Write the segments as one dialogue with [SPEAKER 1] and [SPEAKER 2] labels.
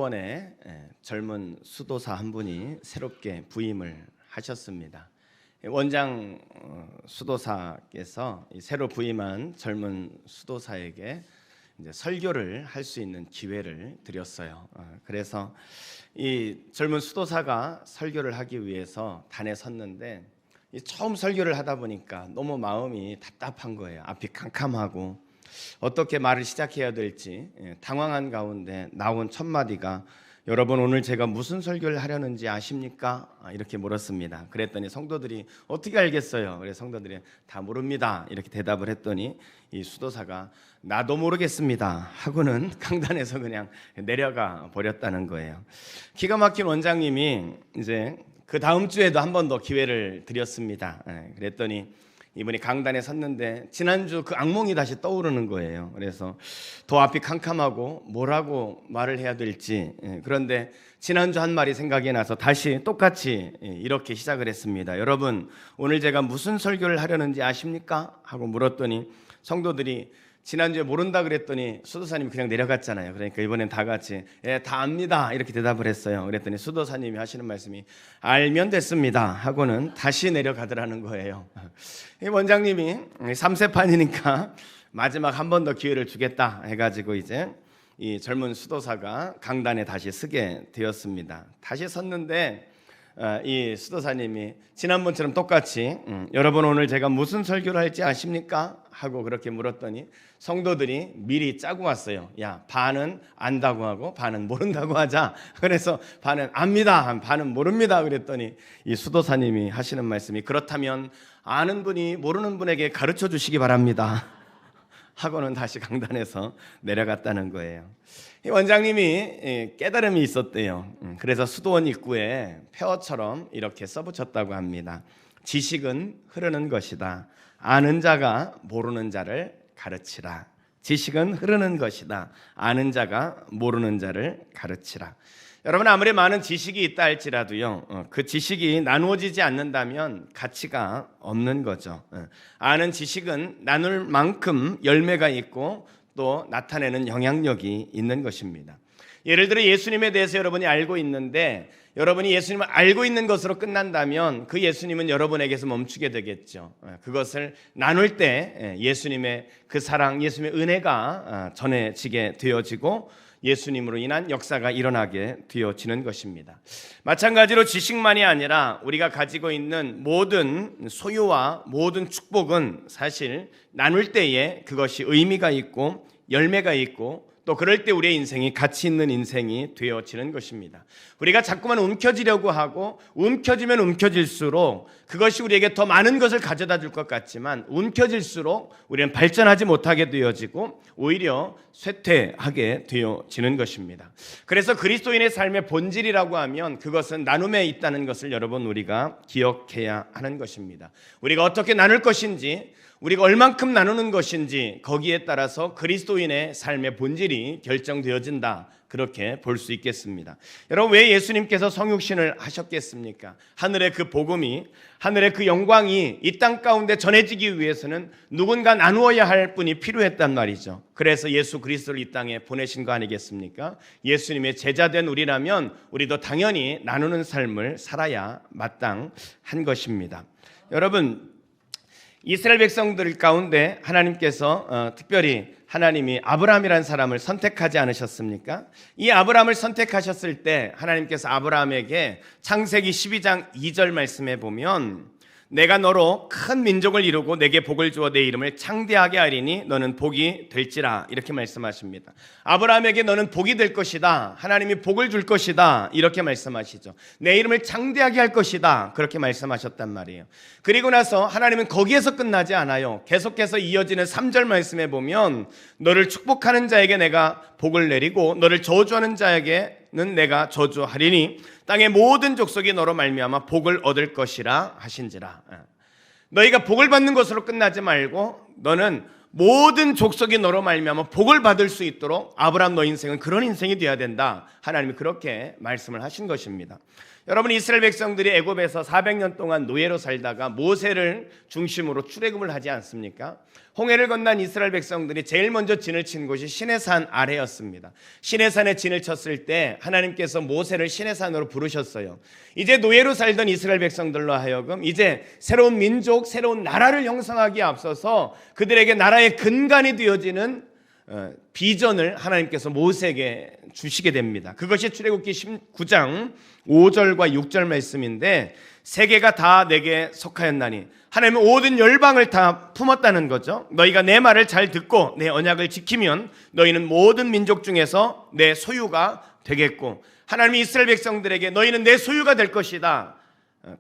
[SPEAKER 1] 수도원에 젊은 수도사 한 분이 새롭게 부임을 하셨습니다. 원장 수도사께서 새로 부임한 젊은 수도사에게 이제 설교를 할 수 있는 기회를 드렸어요. 그래서 이 젊은 수도사가 설교를 하기 위해서 단에 섰는데 처음 설교를 하다 보니까 너무 마음이 답답한 거예요. 앞이 캄캄하고 어떻게 말을 시작해야 될지 당황한 가운데 나온 첫 마디가 여러분 오늘 제가 무슨 설교를 하려는지 아십니까? 이렇게 물었습니다. 그랬더니 성도들이 어떻게 알겠어요? 그래서 성도들이 다 모릅니다. 이렇게 대답을 했더니 이 수도사가 나도 모르겠습니다 하고는 강단에서 그냥 내려가 버렸다는 거예요. 기가 막힌 원장님이 이제 그 다음 주에도 한 번 더 기회를 드렸습니다. 그랬더니 이분이 강단에 섰는데 지난주 그 악몽이 다시 떠오르는 거예요. 그래서 더 앞이 캄캄하고 뭐라고 말을 해야 될지, 그런데 지난주 한 말이 생각이 나서 다시 똑같이 이렇게 시작을 했습니다. 여러분 오늘 제가 무슨 설교를 하려는지 아십니까? 하고 물었더니 성도들이 지난주에 모른다 그랬더니 수도사님이 그냥 내려갔잖아요. 그러니까 이번엔 다 같이 다 압니다 이렇게 대답을 했어요. 그랬더니 수도사님이 하시는 말씀이 알면 됐습니다 하고는 다시 내려가더라는 거예요. 이 원장님이 3세판이니까 마지막 한 번 더 기회를 주겠다 해가지고 이제 이 젊은 수도사가 강단에 다시 서게 되었습니다. 다시 섰는데 이 수도사님이 지난번처럼 똑같이 여러분 오늘 제가 무슨 설교를 할지 아십니까? 하고 그렇게 물었더니 성도들이 미리 짜고 왔어요. 야, 반은 안다고 하고 반은 모른다고 하자. 그래서 반은 압니다, 반은 모릅니다. 그랬더니 이 수도사님이 하시는 말씀이 그렇다면 아는 분이 모르는 분에게 가르쳐 주시기 바랍니다 하고는 다시 강단에서 내려갔다는 거예요. 이 원장님이 깨달음이 있었대요. 그래서 수도원 입구에 폐허처럼 이렇게 써붙였다고 합니다. 지식은 흐르는 것이다. 아는 자가 모르는 자를 가르치라. 지식은 흐르는 것이다. 아는 자가 모르는 자를 가르치라. 여러분 아무리 많은 지식이 있다 할지라도요, 그 지식이 나누어지지 않는다면 가치가 없는 거죠. 아는 지식은 나눌 만큼 열매가 있고 또 나타내는 영향력이 있는 것입니다. 예를 들어 예수님에 대해서 여러분이 알고 있는데 여러분이 예수님을 알고 있는 것으로 끝난다면 그 예수님은 여러분에게서 멈추게 되겠죠. 그것을 나눌 때 예수님의 그 사랑, 예수님의 은혜가 전해지게 되어지고 예수님으로 인한 역사가 일어나게 되어지는 것입니다. 마찬가지로 지식만이 아니라 우리가 가지고 있는 모든 소유와 모든 축복은 사실 나눌 때에 그것이 의미가 있고 열매가 있고 또 그럴 때 우리의 인생이 가치 있는 인생이 되어지는 것입니다. 우리가 자꾸만 움켜쥐려고 하고 움켜쥐면 움켜질수록 그것이 우리에게 더 많은 것을 가져다 줄 것 같지만 움켜질수록 우리는 발전하지 못하게 되어지고 오히려 쇠퇴하게 되어지는 것입니다. 그래서 그리스도인의 삶의 본질이라고 하면 그것은 나눔에 있다는 것을 여러분 우리가 기억해야 하는 것입니다. 우리가 어떻게 나눌 것인지 우리가 얼만큼 나누는 것인지 거기에 따라서 그리스도인의 삶의 본질이 결정되어진다 그렇게 볼 수 있겠습니다. 여러분 왜 예수님께서 성육신을 하셨겠습니까? 하늘의 그 복음이 하늘의 그 영광이 이 땅 가운데 전해지기 위해서는 누군가 나누어야 할 분이 필요했단 말이죠. 그래서 예수 그리스도를 이 땅에 보내신 거 아니겠습니까? 예수님의 제자된 우리라면 우리도 당연히 나누는 삶을 살아야 마땅한 것입니다. 여러분 이스라엘 백성들 가운데 하나님께서 특별히 하나님이 아브라함이라는 사람을 선택하지 않으셨습니까? 이 아브라함을 선택하셨을 때 하나님께서 아브라함에게 창세기 12장 2절 말씀에 보면 내가 너로 큰 민족을 이루고 내게 복을 주어 내 이름을 창대하게 하리니 너는 복이 될지라 이렇게 말씀하십니다. 아브라함에게 너는 복이 될 것이다. 하나님이 복을 줄 것이다. 이렇게 말씀하시죠. 내 이름을 창대하게 할 것이다. 그렇게 말씀하셨단 말이에요. 그리고 나서 하나님은 거기에서 끝나지 않아요. 계속해서 이어지는 3절 말씀에 보면 너를 축복하는 자에게 내가 복을 내리고 너를 저주하는 자에게는 내가 저주하리니 땅의 모든 족속이 너로 말미암아 복을 얻을 것이라 하신지라. 너희가 복을 받는 것으로 끝나지 말고 너는 모든 족속이 너로 말미암아 복을 받을 수 있도록 아브라함 너 인생은 그런 인생이 되어야 된다. 하나님이 그렇게 말씀을 하신 것입니다. 여러분, 이스라엘 백성들이 애굽에서 400년 동안 노예로 살다가 모세를 중심으로 출애굽을 하지 않습니까? 홍해를 건넌 이스라엘 백성들이 제일 먼저 진을 친 곳이 시내산 아래였습니다. 시내산에 진을 쳤을 때 하나님께서 모세를 시내산으로 부르셨어요. 이제 노예로 살던 이스라엘 백성들로 하여금 이제 새로운 민족, 새로운 나라를 형성하기에 앞서서 그들에게 나라의 근간이 되어지는 비전을 하나님께서 모세에게 주시게 됩니다. 그것이 출애굽기 19장 5절과 6절 말씀인데, 세계가 다 내게 속하였나니, 하나님은 모든 열방을 다 품었다는 거죠. 너희가 내 말을 잘 듣고 내 언약을 지키면 너희는 모든 민족 중에서 내 소유가 되겠고, 하나님이 이스라엘 백성들에게 너희는 내 소유가 될 것이다,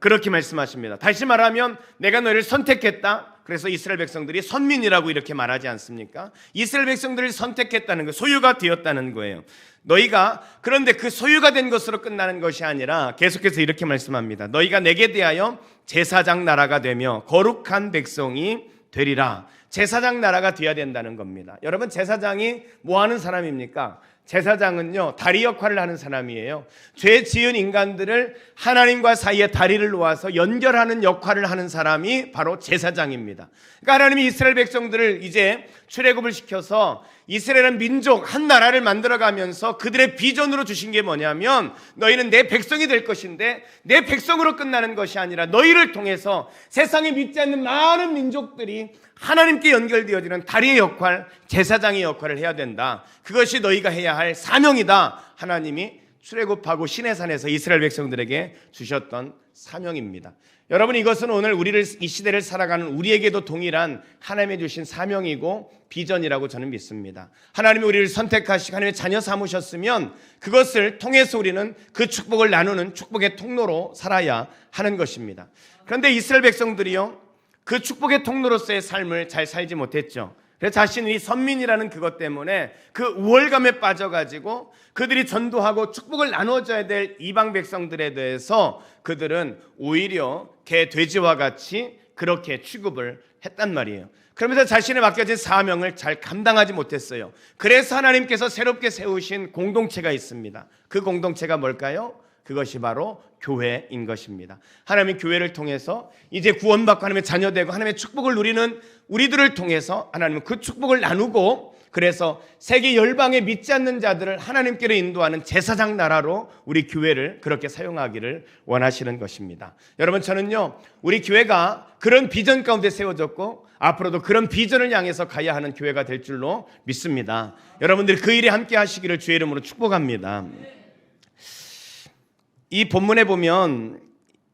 [SPEAKER 1] 그렇게 말씀하십니다. 다시 말하면 내가 너희를 선택했다. 그래서 이스라엘 백성들이 선민이라고 이렇게 말하지 않습니까? 이스라엘 백성들을 선택했다는 거, 소유가 되었다는 거예요. 너희가, 그런데 그 소유가 된 것으로 끝나는 것이 아니라 계속해서 이렇게 말씀합니다. 너희가 내게 대하여 제사장 나라가 되며 거룩한 백성이 되리라. 제사장 나라가 되어야 된다는 겁니다. 여러분, 제사장이 뭐 하는 사람입니까? 제사장은요, 다리 역할을 하는 사람이에요. 죄 지은 인간들을 하나님과 사이에 다리를 놓아서 연결하는 역할을 하는 사람이 바로 제사장입니다. 그러니까 하나님이 이스라엘 백성들을 이제 출애굽을 시켜서 이스라엘은 민족, 한 나라를 만들어가면서 그들의 비전으로 주신 게 뭐냐면, 너희는 내 백성이 될 것인데 내 백성으로 끝나는 것이 아니라 너희를 통해서 세상에 믿지 않는 많은 민족들이 하나님께 연결되어지는 다리의 역할, 제사장의 역할을 해야 된다. 그것이 너희가 해야 할 사명이다. 하나님이 출애굽하고 시내산에서 이스라엘 백성들에게 주셨던 사명입니다. 여러분, 이것은 오늘 우리를, 이 시대를 살아가는 우리에게도 동일한 하나님이 주신 사명이고 비전이라고 저는 믿습니다. 하나님이 우리를 선택하시고 하나님의 자녀 삼으셨으면 그것을 통해서 우리는 그 축복을 나누는 축복의 통로로 살아야 하는 것입니다. 그런데 이스라엘 백성들이요, 그 축복의 통로로서의 삶을 잘 살지 못했죠. 그래서 자신이 선민이라는 그것 때문에 그 우월감에 빠져가지고 그들이 전도하고 축복을 나눠줘야 될 이방 백성들에 대해서 그들은 오히려 개, 돼지와 같이 그렇게 취급을 했단 말이에요. 그러면서 자신의 맡겨진 사명을 잘 감당하지 못했어요. 그래서 하나님께서 새롭게 세우신 공동체가 있습니다. 그 공동체가 뭘까요? 그것이 바로 교회인 것입니다. 하나님의 교회를 통해서 이제 구원받고 하나님의 자녀되고 하나님의 축복을 누리는 우리들을 통해서 하나님은 그 축복을 나누고, 그래서 세계 열방에 믿지 않는 자들을 하나님께로 인도하는 제사장 나라로 우리 교회를 그렇게 사용하기를 원하시는 것입니다. 여러분, 저는요, 우리 교회가 그런 비전 가운데 세워졌고 앞으로도 그런 비전을 향해서 가야 하는 교회가 될 줄로 믿습니다. 여러분들이 그 일에 함께 하시기를 주의 이름으로 축복합니다. 이 본문에 보면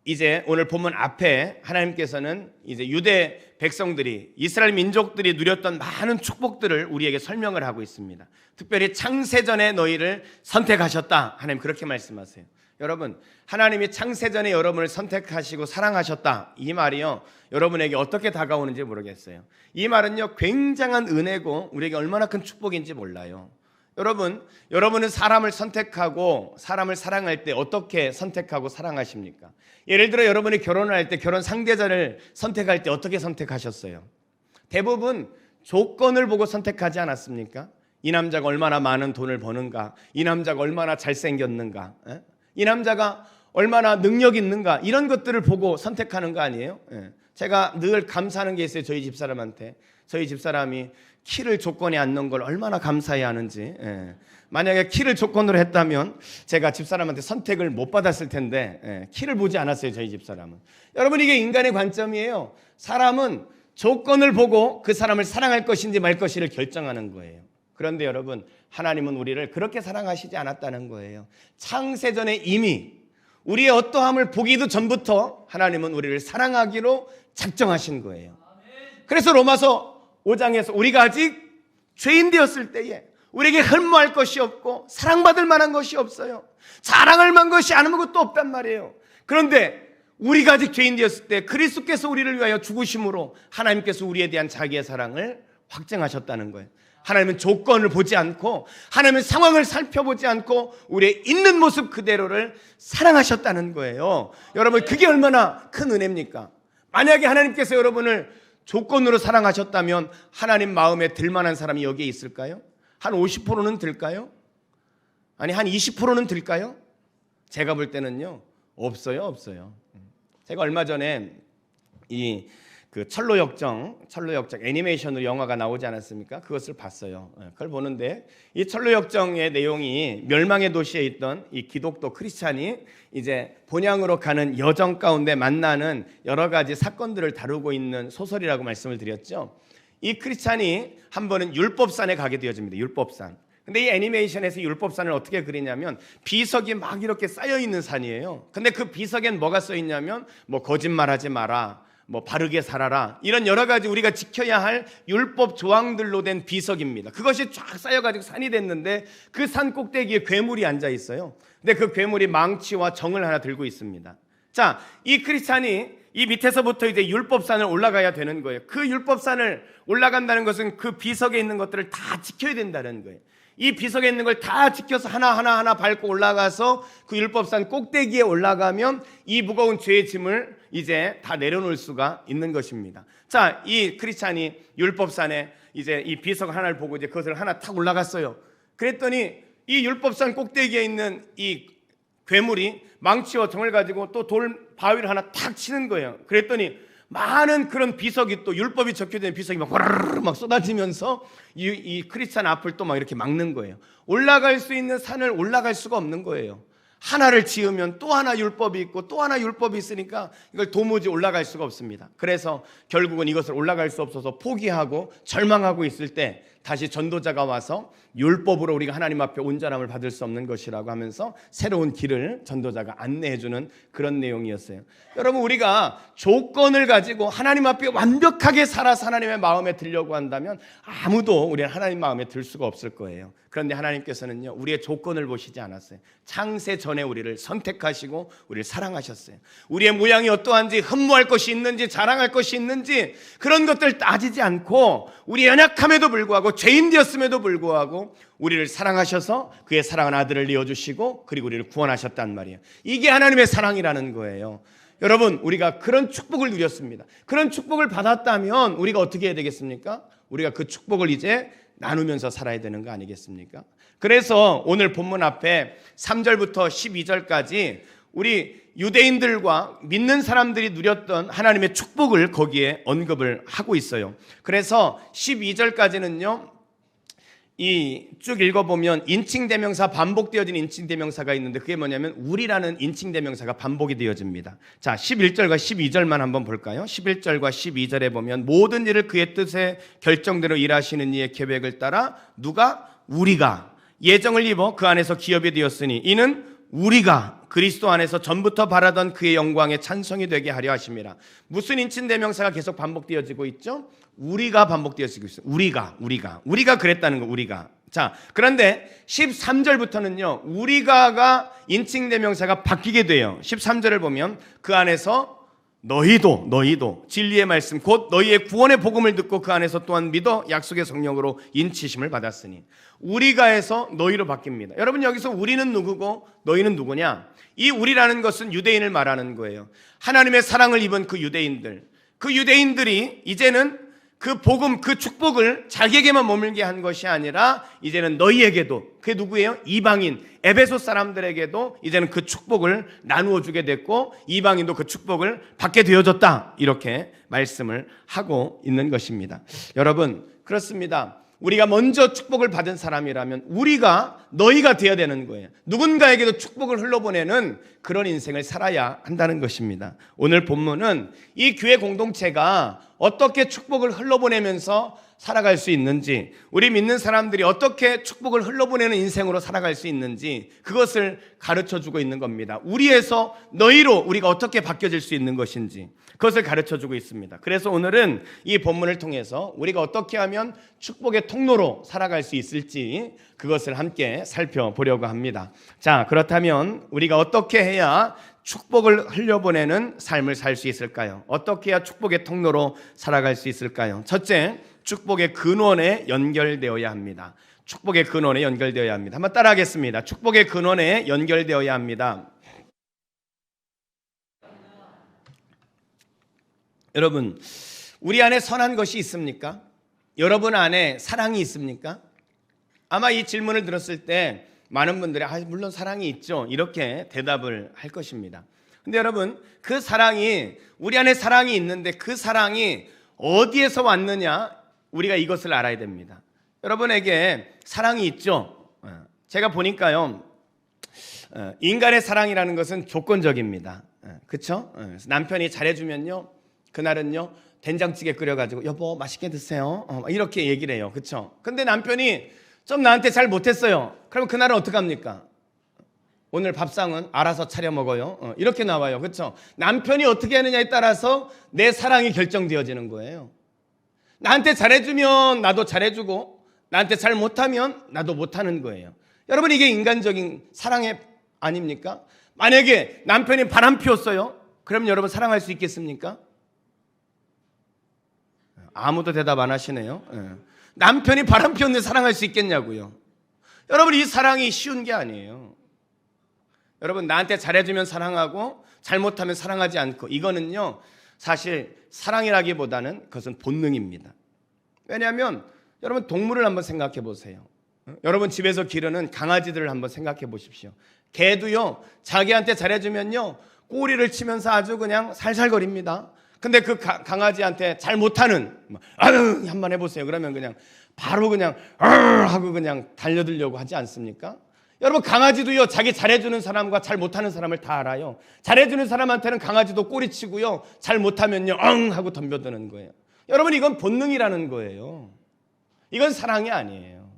[SPEAKER 1] 이제 오늘 본문 앞에 하나님께서는 이제 유대 백성들이, 이스라엘 민족들이 누렸던 많은 축복들을 우리에게 설명을 하고 있습니다. 특별히 창세전에 너희를 선택하셨다, 하나님 그렇게 말씀하세요. 여러분, 하나님이 창세전에 여러분을 선택하시고 사랑하셨다, 이 말이요, 여러분에게 어떻게 다가오는지 모르겠어요. 이 말은요, 굉장한 은혜고 우리에게 얼마나 큰 축복인지 몰라요. 여러분은 사람을 선택하고 사람을 사랑할 때 어떻게 선택하고 사랑하십니까? 예를 들어 여러분이 결혼을 할 때 결혼 상대자를 선택할 때 어떻게 선택하셨어요? 대부분 조건을 보고 선택하지 않았습니까? 이 남자가 얼마나 많은 돈을 버는가, 이 남자가 얼마나 잘생겼는가, 이 남자가 얼마나 능력 있는가, 이런 것들을 보고 선택하는 거 아니에요? 제가 늘 감사하는 게 있어요. 저희 집사람한테. 저희 집사람이 키를 조건에 안 넣은 걸 얼마나 감사해야 하는지. 만약에 키를 조건으로 했다면 제가 집사람한테 선택을 못 받았을 텐데, 키를 보지 않았어요, 저희 집사람은. 여러분, 이게 인간의 관점이에요. 사람은 조건을 보고 그 사람을 사랑할 것인지 말 것인지를 결정하는 거예요. 그런데 여러분, 하나님은 우리를 그렇게 사랑하시지 않았다는 거예요. 창세전에 이미 우리의 어떠함을 보기도 전부터 하나님은 우리를 사랑하기로 작정하신 거예요. 그래서 로마서 5장에서 우리가 아직 죄인 되었을 때에 우리에게 흠모할 것이 없고 사랑받을 만한 것이 없어요. 자랑할 만한 것이 아무것도 없단 말이에요. 그런데 우리가 아직 죄인 되었을 때 그리스도께서 우리를 위하여 죽으심으로 하나님께서 우리에 대한 자기의 사랑을 확증하셨다는 거예요. 하나님은 조건을 보지 않고, 하나님은 상황을 살펴보지 않고 우리의 있는 모습 그대로를 사랑하셨다는 거예요. 여러분, 그게 얼마나 큰 은혜입니까? 만약에 하나님께서 여러분을 조건으로 사랑하셨다면 하나님 마음에 들만한 사람이 여기에 있을까요? 한 50%는 들까요? 아니, 한 20%는 들까요? 제가 볼 때는요, 없어요. 제가 얼마 전에 그 철로역정 애니메이션으로 영화가 나오지 않았습니까? 그것을 봤어요. 그걸 보는데 이 철로역정의 내용이 멸망의 도시에 있던 이 기독교 크리스찬이 이제 본향으로 가는 여정 가운데 만나는 여러 가지 사건들을 다루고 있는 소설이라고 말씀을 드렸죠. 이 크리스찬이 한 번은 율법산에 가게 되어집니다. 율법산. 근데 이 애니메이션에서 율법산을 어떻게 그리냐면 비석이 막 이렇게 쌓여 있는 산이에요. 근데 그 비석엔 뭐가 써 있냐면 뭐 거짓말하지 마라, 뭐 바르게 살아라, 이런 여러 가지 우리가 지켜야 할 율법 조항들로 된 비석입니다. 그것이 쫙 쌓여가지고 산이 됐는데 그 산 꼭대기에 괴물이 앉아 있어요. 근데 그 괴물이 망치와 정을 하나 들고 있습니다. 자, 이 크리스찬이 이 밑에서부터 이제 율법산을 올라가야 되는 거예요. 그 율법산을 올라간다는 것은 그 비석에 있는 것들을 다 지켜야 된다는 거예요. 이 비석에 있는 걸 다 지켜서 하나하나 밟고 올라가서 그 율법산 꼭대기에 올라가면 이 무거운 죄의 짐을 이제 다 내려놓을 수가 있는 것입니다. 자, 이 크리스찬이 율법산에 이제 이 비석 하나를 보고 이제 그것을 하나 탁 올라갔어요. 그랬더니 이 율법산 꼭대기에 있는 이 괴물이 망치와 정을 가지고 또 돌 바위를 하나 탁 치는 거예요. 그랬더니 많은 그런 비석이, 또 율법이 적혀진 비석이 막 와르르 막 쏟아지면서 이 크리스찬 앞을 또 막 이렇게 막는 거예요. 올라갈 수 있는 산을 올라갈 수가 없는 거예요. 하나를 지으면 또 하나 율법이 있고 또 하나 율법이 있으니까 이걸 도무지 올라갈 수가 없습니다. 그래서 결국은 이것을 올라갈 수 없어서 포기하고 절망하고 있을 때 다시 전도자가 와서 율법으로 우리가 하나님 앞에 온전함을 받을 수 없는 것이라고 하면서 새로운 길을 전도자가 안내해주는 그런 내용이었어요. 여러분, 우리가 조건을 가지고 하나님 앞에 완벽하게 살아서 하나님의 마음에 들려고 한다면 아무도 우리는 하나님 마음에 들 수가 없을 거예요. 그런데 하나님께서는요, 우리의 조건을 보시지 않았어요. 창세 전에 우리를 선택하시고 우리를 사랑하셨어요. 우리의 모양이 어떠한지, 흠모할 것이 있는지, 자랑할 것이 있는지 그런 것들 따지지 않고 우리 연약함에도 불구하고, 죄인 되었음에도 불구하고 우리를 사랑하셔서 그의 사랑한 아들을 내어주시고 그리고 우리를 구원하셨단 말이에요. 이게 하나님의 사랑이라는 거예요. 여러분, 우리가 그런 축복을 누렸습니다. 그런 축복을 받았다면 우리가 어떻게 해야 되겠습니까? 우리가 그 축복을 이제 나누면서 살아야 되는 거 아니겠습니까? 그래서 오늘 본문 앞에 3절부터 12절까지 우리 유대인들과 믿는 사람들이 누렸던 하나님의 축복을 거기에 언급을 하고 있어요. 그래서 12절까지는요, 이 쭉 읽어보면 인칭대명사, 반복되어진 인칭대명사가 있는데 그게 뭐냐면 우리라는 인칭대명사가 반복이 되어집니다. 자, 11절과 12절만 한번 볼까요? 11절과 12절에 보면 모든 일을 그의 뜻에 결정대로 일하시는 이의 계획을 따라 누가? 우리가 예정을 입어 그 안에서 기업이 되었으니 이는 우리가 그리스도 안에서 전부터 바라던 그의 영광의 찬송이 되게 하려 하심이라. 무슨 인칭대명사가 계속 반복되어지고 있죠? 우리가 반복되어지고 있어요. 우리가 그랬다는 거, 우리가. 자, 그런데 13절부터는요, 우리가가 인칭대명사가 바뀌게 돼요. 13절을 보면 그 안에서 너희도 진리의 말씀 곧 너희의 구원의 복음을 듣고 그 안에서 또한 믿어 약속의 성령으로 인치심을 받았으니, 우리가에서 너희로 바뀝니다. 여러분, 여기서 우리는 누구고 너희는 누구냐? 이 우리라는 것은 유대인을 말하는 거예요. 하나님의 사랑을 입은 그 유대인들이 이제는 그 복음, 그 축복을 자기에게만 머물게 한 것이 아니라 이제는 너희에게도, 그게 누구예요? 이방인, 에베소 사람들에게도 이제는 그 축복을 나누어 주게 됐고 이방인도 그 축복을 받게 되어졌다, 이렇게 말씀을 하고 있는 것입니다. 여러분, 그렇습니다. 우리가 먼저 축복을 받은 사람이라면 너희가 되어야 되는 거예요. 누군가에게도 축복을 흘러보내는 그런 인생을 살아야 한다는 것입니다. 오늘 본문은 이 교회 공동체가 어떻게 축복을 흘러보내면서 살아갈 수 있는지, 우리 믿는 사람들이 어떻게 축복을 흘러보내는 인생으로 살아갈 수 있는지 그것을 가르쳐주고 있는 겁니다. 우리에서 너희로 우리가 어떻게 바뀌어질 수 있는 것인지 그것을 가르쳐주고 있습니다. 그래서 오늘은 이 본문을 통해서 우리가 어떻게 하면 축복의 통로로 살아갈 수 있을지 그것을 함께 살펴보려고 합니다. 자, 그렇다면 우리가 어떻게 해야 축복을 흘려보내는 삶을 살 수 있을까요? 어떻게 해야 축복의 통로로 살아갈 수 있을까요? 첫째, 축복의 근원에 연결되어야 합니다. 축복의 근원에 연결되어야 합니다. 한번 따라하겠습니다. 축복의 근원에 연결되어야 합니다. 여러분, 우리 안에 선한 것이 있습니까? 여러분 안에 사랑이 있습니까? 아마 이 질문을 들었을 때 많은 분들이 물론 사랑이 있죠, 이렇게 대답을 할 것입니다. 근데 여러분, 그 사랑이, 우리 안에 사랑이 있는데 그 사랑이 어디에서 왔느냐, 우리가 이것을 알아야 됩니다. 여러분에게 사랑이 있죠? 제가 보니까요, 인간의 사랑이라는 것은 조건적입니다. 그렇죠? 남편이 잘해주면요, 그날은요 된장찌개 끓여가지고 여보 맛있게 드세요, 이렇게 얘기를 해요. 그렇죠? 근데 남편이 좀 나한테 잘 못했어요. 그럼 그날은 어떡합니까? 오늘 밥상은 알아서 차려 먹어요, 이렇게 나와요. 그렇죠? 남편이 어떻게 하느냐에 따라서 내 사랑이 결정되어지는 거예요. 나한테 잘해주면 나도 잘해주고, 나한테 잘 못하면 나도 못하는 거예요. 여러분, 이게 인간적인 사랑의 아닙니까? 만약에 남편이 바람 피웠어요, 그럼 여러분 사랑할 수 있겠습니까? 아무도 대답 안 하시네요. 남편이 바람 피웠는데 사랑할 수 있겠냐고요. 여러분, 이 사랑이 쉬운 게 아니에요. 여러분, 나한테 잘해주면 사랑하고 잘못하면 사랑하지 않고, 이거는요 사실 사랑이라기보다는 그것은 본능입니다. 왜냐하면 여러분, 동물을 한번 생각해 보세요. 여러분 집에서 기르는 강아지들을 한번 생각해 보십시오. 개도요 자기한테 잘해주면요 꼬리를 치면서 아주 그냥 살살거립니다. 근데 그 강아지한테 잘 못하는, 한번 해보세요. 그러면 그냥 바로 그냥 하고 그냥 달려들려고 하지 않습니까? 여러분, 강아지도요 자기 잘해주는 사람과 잘 못하는 사람을 다 알아요. 잘해주는 사람한테는 강아지도 꼬리치고요, 잘 못하면요 하고 덤벼드는 거예요. 여러분, 이건 본능이라는 거예요. 이건 사랑이 아니에요.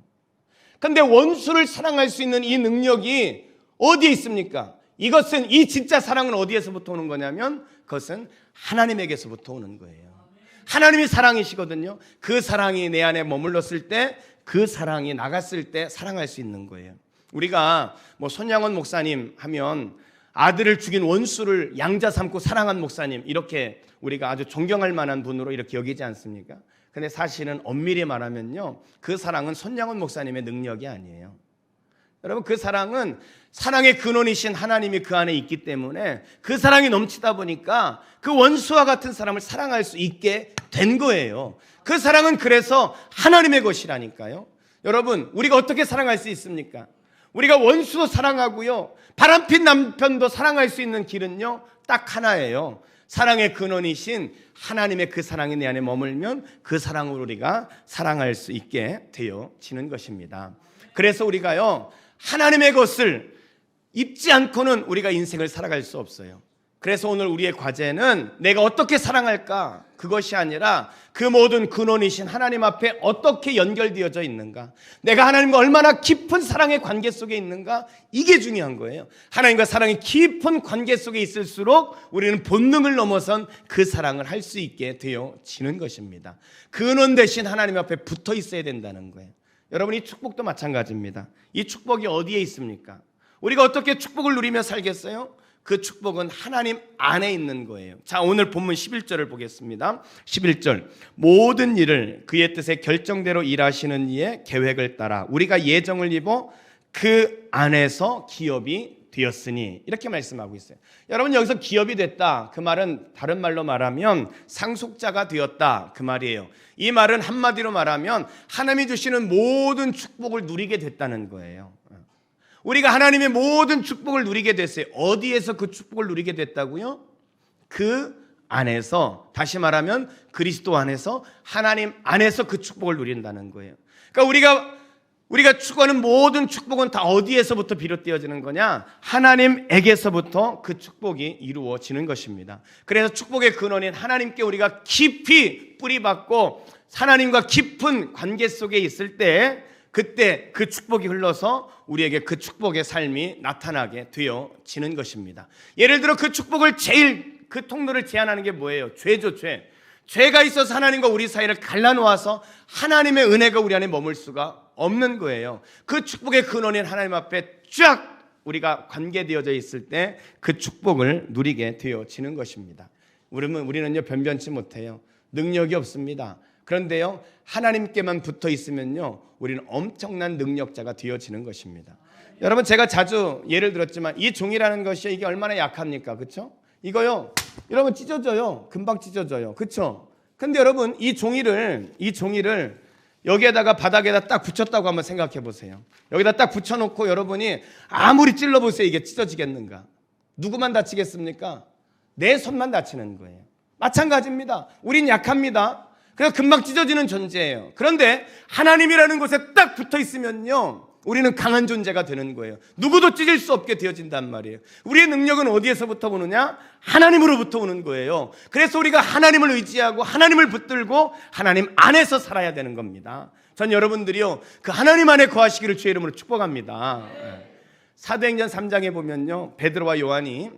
[SPEAKER 1] 근데 원수를 사랑할 수 있는 이 능력이 어디에 있습니까? 이것은, 이 진짜 사랑은 어디에서부터 오는 거냐면 그것은 하나님에게서부터 오는 거예요. 하나님이 사랑이시거든요. 그 사랑이 내 안에 머물렀을 때, 그 사랑이 나갔을 때 사랑할 수 있는 거예요. 우리가 뭐 손양원 목사님 하면 아들을 죽인 원수를 양자 삼고 사랑한 목사님, 이렇게 우리가 아주 존경할 만한 분으로 이렇게 여기지 않습니까? 근데 사실은 엄밀히 말하면요, 그 사랑은 손양원 목사님의 능력이 아니에요. 여러분, 그 사랑은 사랑의 근원이신 하나님이 그 안에 있기 때문에 그 사랑이 넘치다 보니까 그 원수와 같은 사람을 사랑할 수 있게 된 거예요. 그 사랑은 그래서 하나님의 것이라니까요. 여러분, 우리가 어떻게 사랑할 수 있습니까? 우리가 원수도 사랑하고요, 바람핀 남편도 사랑할 수 있는 길은요 딱 하나예요. 사랑의 근원이신 하나님의 그 사랑이 내 안에 머물면 그 사랑으로 우리가 사랑할 수 있게 되어지는 것입니다. 그래서 우리가요 하나님의 것을 입지 않고는 우리가 인생을 살아갈 수 없어요. 그래서 오늘 우리의 과제는 내가 어떻게 사랑할까? 그것이 아니라 그 모든 근원이신 하나님 앞에 어떻게 연결되어져 있는가? 내가 하나님과 얼마나 깊은 사랑의 관계 속에 있는가? 이게 중요한 거예요. 하나님과 사랑이 깊은 관계 속에 있을수록 우리는 본능을 넘어선 그 사랑을 할 수 있게 되어지는 것입니다. 근원 대신 하나님 앞에 붙어 있어야 된다는 거예요. 여러분, 이 축복도 마찬가지입니다. 이 축복이 어디에 있습니까? 우리가 어떻게 축복을 누리며 살겠어요? 그 축복은 하나님 안에 있는 거예요. 자, 오늘 본문 11절을 보겠습니다. 11절, 모든 일을 그의 뜻에 결정대로 일하시는 이의 계획을 따라 우리가 예정을 입어 그 안에서 기업이 되었으니, 이렇게 말씀하고 있어요. 여러분, 여기서 기업이 됐다, 그 말은 다른 말로 말하면 상속자가 되었다, 그 말이에요. 이 말은 한마디로 말하면 하나님이 주시는 모든 축복을 누리게 됐다는 거예요. 우리가 하나님의 모든 축복을 누리게 됐어요. 어디에서 그 축복을 누리게 됐다고요? 그 안에서, 다시 말하면 그리스도 안에서, 하나님 안에서 그 축복을 누린다는 거예요. 그러니까 우리가 추구하는 모든 축복은 다 어디에서부터 비롯되어지는 거냐? 하나님에게서부터 그 축복이 이루어지는 것입니다. 그래서 축복의 근원인 하나님께 우리가 깊이 뿌리박고 하나님과 깊은 관계 속에 있을 때, 그때 그 축복이 흘러서 우리에게 그 축복의 삶이 나타나게 되어지는 것입니다. 예를 들어 그 축복을 제일, 그 통로를 제한하는 게 뭐예요? 죄죠, 죄. 죄가 있어서 하나님과 우리 사이를 갈라놓아서 하나님의 은혜가 우리 안에 머물 수가 없는 거예요. 그 축복의 근원인 하나님 앞에 쫙 우리가 관계되어져 있을 때 그 축복을 누리게 되어지는 것입니다. 우리는요 변변치 못해요. 능력이 없습니다. 그런데요 하나님께만 붙어 있으면요 우리는 엄청난 능력자가 되어지는 것입니다. 여러분, 제가 자주 예를 들었지만 이 종이라는 것이 이게 얼마나 약합니까? 그렇죠? 이거요 여러분 찢어져요. 금방 찢어져요. 그렇죠? 근데 여러분 이 종이를 여기에다가 바닥에다 딱 붙였다고 한번 생각해 보세요. 여기다 딱 붙여놓고 여러분이 아무리 찔러보세요. 이게 찢어지겠는가? 누구만 다치겠습니까? 내 손만 다치는 거예요. 마찬가지입니다. 우린 약합니다. 그래서 금방 찢어지는 존재예요. 그런데 하나님이라는 곳에 딱 붙어 있으면요, 우리는 강한 존재가 되는 거예요. 누구도 찢을 수 없게 되어진단 말이에요. 우리의 능력은 어디에서부터 오느냐? 하나님으로부터 오는 거예요. 그래서 우리가 하나님을 의지하고 하나님을 붙들고 하나님 안에서 살아야 되는 겁니다. 전 여러분들이요, 그 하나님 안에 거하시기를 주의 이름으로 축복합니다. 사도행전 3장에 보면요, 베드로와 요한이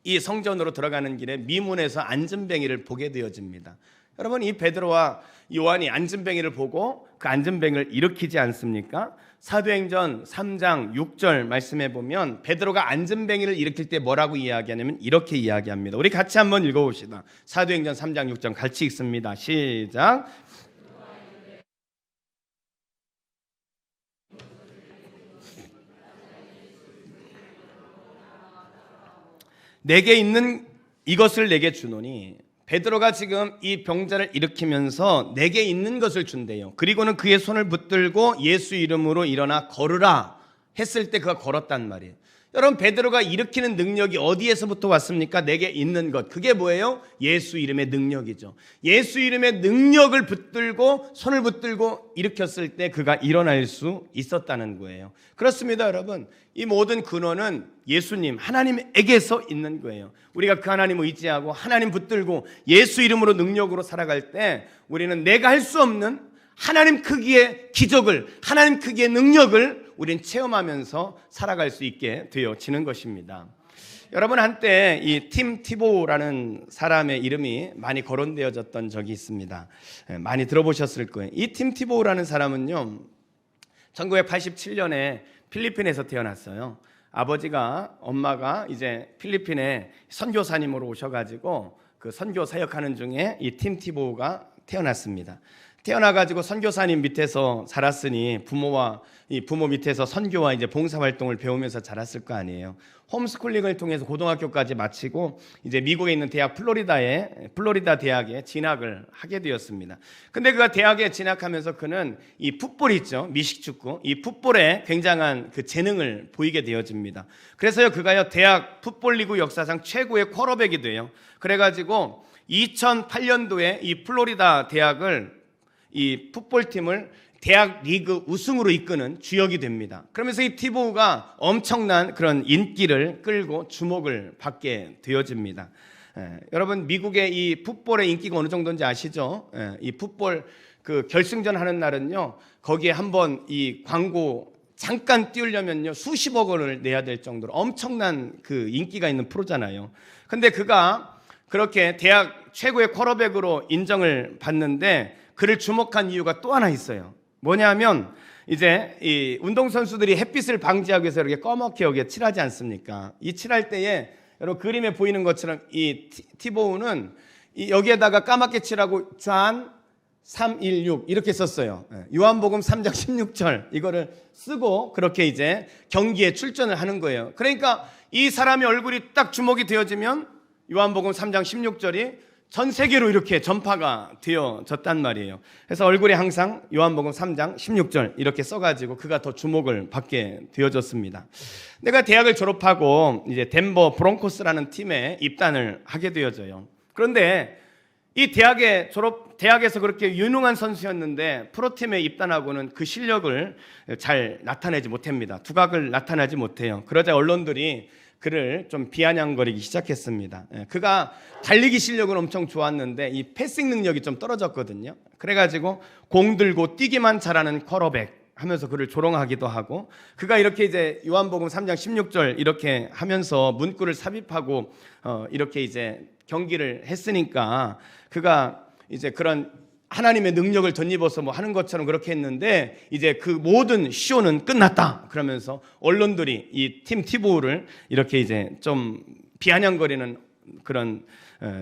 [SPEAKER 1] 이 성전으로 들어가는 길에 미문에서 안전뱅이를 보게 되어집니다. 여러분, 이 베드로와 요한이 안전뱅이를 보고 그 안전뱅이를 일으키지 않습니까? 사도행전 3장 6절 말씀해 보면 베드로가 안전뱅이를 일으킬 때 뭐라고 이야기하냐면 이렇게 이야기합니다. 우리 같이 한번 읽어봅시다. 사도행전 3장 6절 같이 읽습니다. 시작. 내게 있는 이것을 내게 주노니, 베드로가 지금 이 병자를 일으키면서 내게 있는 것을 준대요. 그리고는 그의 손을 붙들고 예수 이름으로 일어나 걸으라 했을 때 그가 걸었단 말이에요. 여러분, 베드로가 일으키는 능력이 어디에서부터 왔습니까? 내게 있는 것, 그게 뭐예요? 예수 이름의 능력이죠. 예수 이름의 능력을 붙들고 손을 붙들고 일으켰을 때 그가 일어날 수 있었다는 거예요. 그렇습니다, 여러분. 이 모든 근원은 예수님, 하나님에게서 있는 거예요. 우리가 그 하나님 의지하고 하나님 붙들고 예수 이름으로 능력으로 살아갈 때 우리는 내가 할 수 없는 하나님 크기의 기적을, 하나님 크기의 능력을 우리는 체험하면서 살아갈 수 있게 되어지는 것입니다. 여러분, 한때 이 팀 티보라는 사람의 이름이 많이 거론되어졌던 적이 있습니다. 많이 들어보셨을 거예요. 이 팀 티보라는 사람은요, 1987년에 필리핀에서 태어났어요. 아버지가, 엄마가 이제 필리핀에 선교사님으로 오셔가지고 그 선교 사역하는 중에 이 팀 티보가 태어났습니다. 태어나가지고 선교사님 밑에서 자랐으니 부모 밑에서 선교와 이제 봉사활동을 배우면서 자랐을 거 아니에요. 홈스쿨링을 통해서 고등학교까지 마치고 이제 미국에 있는 대학 플로리다 대학에 진학을 하게 되었습니다. 근데 그가 대학에 진학하면서 그는 이 풋볼 있죠, 미식축구, 이 풋볼에 굉장한 그 재능을 보이게 되어집니다. 그래서요, 그가요 대학 풋볼리그 역사상 최고의 쿼터백이 돼요. 그래가지고 2008년도에 이 플로리다 대학을, 이 풋볼팀을 대학 리그 우승으로 이끄는 주역이 됩니다. 그러면서 이 티보우가 엄청난 그런 인기를 끌고 주목을 받게 되어집니다. 여러분, 미국의 이 풋볼의 인기가 어느 정도인지 아시죠? 이 풋볼 그 결승전 하는 날은요, 거기에 한번 이 광고 잠깐 띄우려면요 수십억 원을 내야 될 정도로 엄청난 그 인기가 있는 프로잖아요. 근데 그가 그렇게 대학 최고의 쿼터백으로 인정을 받는데 그를 주목한 이유가 또 하나 있어요. 뭐냐면 이제 이 운동선수들이 햇빛을 방지하기 위해서 이렇게 꺼멓게 여기에 칠하지 않습니까? 이 칠할 때에 여러분 그림에 보이는 것처럼 이 티보우는 여기에다가 까맣게 칠하고 좌안 316 이렇게 썼어요. 요한복음 3장 16절 이거를 쓰고 그렇게 이제 경기에 출전을 하는 거예요. 그러니까 이 사람의 얼굴이 딱 주목이 되어지면 요한복음 3장 16절이 전 세계로 이렇게 전파가 되어졌단 말이에요. 그래서 얼굴에 항상 요한복음 3장 16절 이렇게 써가지고 그가 더 주목을 받게 되어졌습니다. 내가 대학을 졸업하고 이제 덴버 브론코스라는 팀에 입단을 하게 되어져요. 그런데 이 대학에서 그렇게 유능한 선수였는데 프로팀에 입단하고는 그 실력을 잘 나타내지 못합니다. 두각을 나타내지 못해요. 그러자 언론들이 그를 좀 비아냥거리기 시작했습니다. 그가 달리기 실력은 엄청 좋았는데 이 패싱 능력이 좀 떨어졌거든요. 그래가지고 공 들고 뛰기만 잘하는 쿼터백 하면서 그를 조롱하기도 하고, 그가 이렇게 이제 요한복음 3장 16절 이렇게 하면서 문구를 삽입하고 이렇게 이제 경기를 했으니까 그가 이제 그런 하나님의 능력을 덧입어서 뭐 하는 것처럼 그렇게 했는데 이제 그 모든 쇼는 끝났다 그러면서 언론들이 이 팀 티보우를 이렇게 이제 좀 비아냥거리는 그런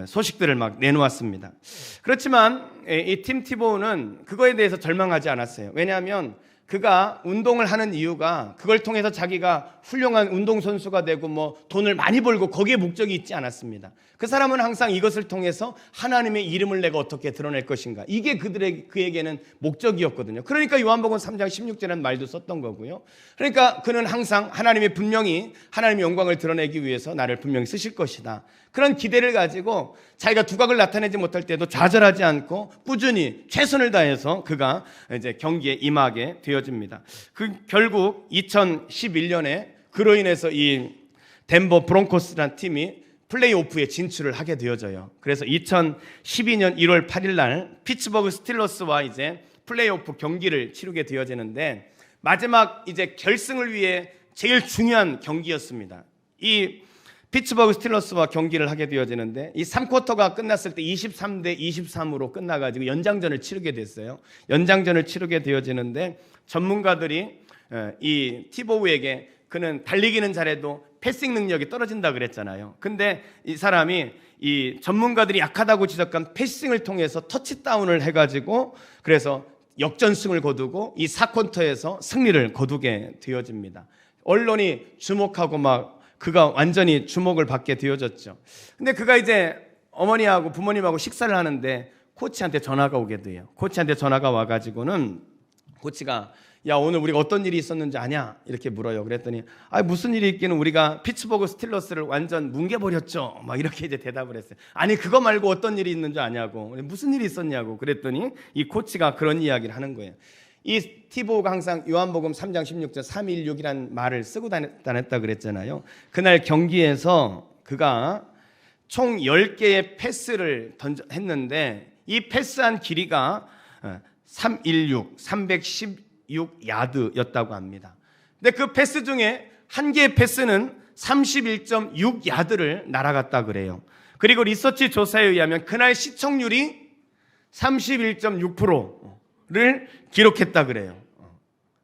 [SPEAKER 1] 소식들을 막 내놓았습니다. 그렇지만 이 팀 티보우는 그거에 대해서 절망하지 않았어요. 왜냐하면 그가 운동을 하는 이유가 그걸 통해서 자기가 훌륭한 운동선수가 되고 뭐 돈을 많이 벌고 거기에 목적이 있지 않았습니다. 그 사람은 항상 이것을 통해서 하나님의 이름을 내가 어떻게 드러낼 것인가, 이게 그에게는 목적이었거든요. 그러니까 요한복음 3장 16절이라는 말도 썼던 거고요. 그러니까 그는 항상 하나님의 분명히 하나님의 영광을 드러내기 위해서 나를 분명히 쓰실 것이다, 그런 기대를 가지고 자기가 두각을 나타내지 못할 때도 좌절하지 않고 꾸준히 최선을 다해서 그가 이제 경기에 임하게 되어집니다. 결국 2011년에 그로 인해서 이 덴버 브론코스라는 팀이 플레이오프에 진출을 하게 되어져요. 그래서 2012년 1월 8일 날 피츠버그 스틸러스와 이제 플레이오프 경기를 치르게 되어지는데, 마지막 이제 결승을 위해 제일 중요한 경기였습니다. 이 피츠버그 스틸러스와 경기를 하게 되어지는데, 이 3쿼터가 끝났을 때 23대 23으로 끝나가지고 연장전을 치르게 됐어요. 연장전을 치르게 되어지는데, 전문가들이 이 티보우에게 그는 달리기는 잘해도 패싱 능력이 떨어진다 그랬잖아요. 근데 이 사람이 이 전문가들이 약하다고 지적한 패싱을 통해서 터치다운을 해가지고 그래서 역전승을 거두고 이 4쿼터에서 승리를 거두게 되어집니다. 언론이 주목하고 막 그가 완전히 주목을 받게 되어졌죠. 근데 그가 이제 어머니하고 부모님하고 식사를 하는데 코치한테 전화가 오게 돼요. 코치한테 전화가 와가지고는 코치가 야, 오늘 우리가 어떤 일이 있었는지 아냐? 이렇게 물어요. 그랬더니 무슨 일이 있기는 우리가 피츠버그 스틸러스를 완전 뭉개버렸죠. 막 이렇게 이제 대답을 했어요. 아니 그거 말고 어떤 일이 있는 줄 아냐고, 무슨 일이 있었냐고 그랬더니 이 코치가 그런 이야기를 하는 거예요. 이 티보우가 항상 요한복음 3장 16절 316이라는 말을 쓰고 다녔다 그랬잖아요. 그날 경기에서 그가 총 10개의 패스를 했는데 이 패스한 길이가 316야드였다고 합니다. 근데 그 패스 중에 한 개의 패스는 31.6야드를 날아갔다 그래요. 그리고 리서치 조사에 의하면 그날 시청률이 31.6%를 기록했다 그래요.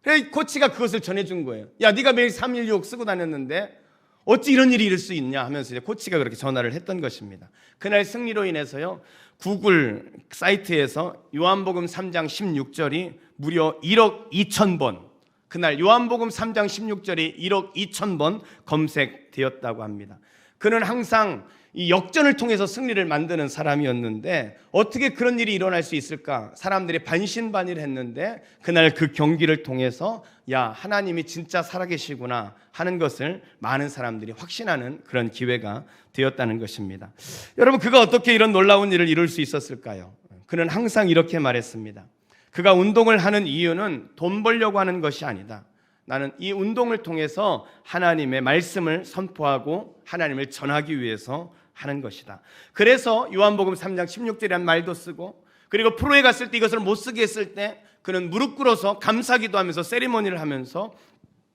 [SPEAKER 1] 그래서 코치가 그것을 전해준 거예요. 야, 네가 매일 316 쓰고 다녔는데 어찌 이런 일이 있을 수 있냐 하면서 이제 코치가 그렇게 전화를 했던 것입니다. 그날 승리로 인해서요, 구글 사이트에서 요한복음 3장 16절이 무려 1억 2천 번, 그날 요한복음 3장 16절이 1억 2천 번 검색되었다고 합니다. 그는 항상 이 역전을 통해서 승리를 만드는 사람이었는데 어떻게 그런 일이 일어날 수 있을까? 사람들이 반신반의를 했는데 그날 그 경기를 통해서 야, 하나님이 진짜 살아계시구나 하는 것을 많은 사람들이 확신하는 그런 기회가 되었다는 것입니다. 여러분, 그가 어떻게 이런 놀라운 일을 이룰 수 있었을까요? 그는 항상 이렇게 말했습니다. 그가 운동을 하는 이유는 돈 벌려고 하는 것이 아니다. 나는 이 운동을 통해서 하나님의 말씀을 선포하고 하나님을 전하기 위해서 하는 것이다. 그래서 요한복음 3장 16절이라는 말도 쓰고, 그리고 프로에 갔을 때 이것을 못 쓰게 했을 때 그는 무릎 꿇어서 감사기도 하면서 세리머니를 하면서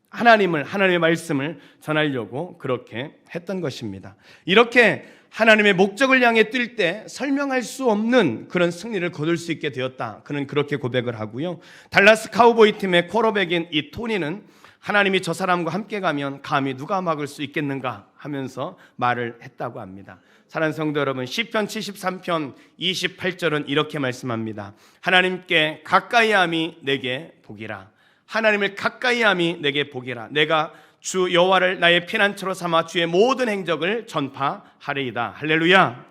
[SPEAKER 1] 하나님의 말씀을 전하려고 그렇게 했던 것입니다. 이렇게 하나님의 목적을 향해 뛸 때 설명할 수 없는 그런 승리를 거둘 수 있게 되었다. 그는 그렇게 고백을 하고요. 달라스 카우보이 팀의 쿼터백인 이 토니는 하나님이 저 사람과 함께 가면 감히 누가 막을 수 있겠는가 하면서 말을 했다고 합니다. 사랑하는 성도 여러분, 시편 73편 28절은 이렇게 말씀합니다. 하나님께 가까이함이 내게 복이라. 하나님을 가까이함이 내게 복이라. 내가 주 여호와를 나의 피난처로 삼아 주의 모든 행적을 전파하리이다. 할렐루야.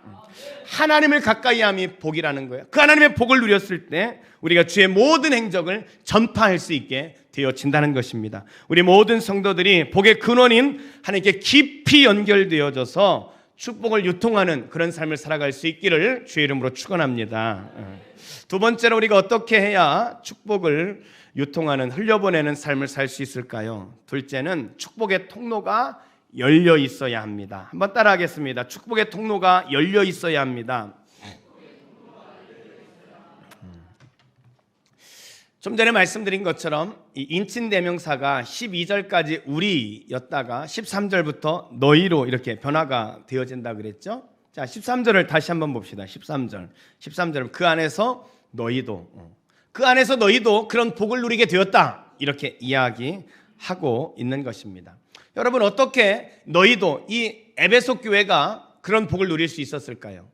[SPEAKER 1] 하나님을 가까이함이 복이라는 거예요. 그 하나님의 복을 누렸을 때 우리가 주의 모든 행적을 전파할 수 있게 되어진다는 것입니다. 우리 모든 성도들이 복의 근원인 하나님께 깊이 연결되어져서 축복을 유통하는 그런 삶을 살아갈 수 있기를 주의 이름으로 축원합니다. 두 번째로 우리가 어떻게 해야 축복을 유통하는, 흘려보내는 삶을 살 수 있을까요? 둘째는 축복의 통로가 열려 있어야 합니다. 한번 따라하겠습니다. 축복의 통로가 열려 있어야 합니다. 좀 전에 말씀드린 것처럼 이 인칭대명사가 12절까지 우리였다가 13절부터 너희로 이렇게 변화가 되어진다 그랬죠? 자, 13절을 다시 한번 봅시다. 13절 그 안에서 너희도 그런 복을 누리게 되었다, 이렇게 이야기하고 있는 것입니다. 여러분, 어떻게 너희도 이 에베소 교회가 그런 복을 누릴 수 있었을까요?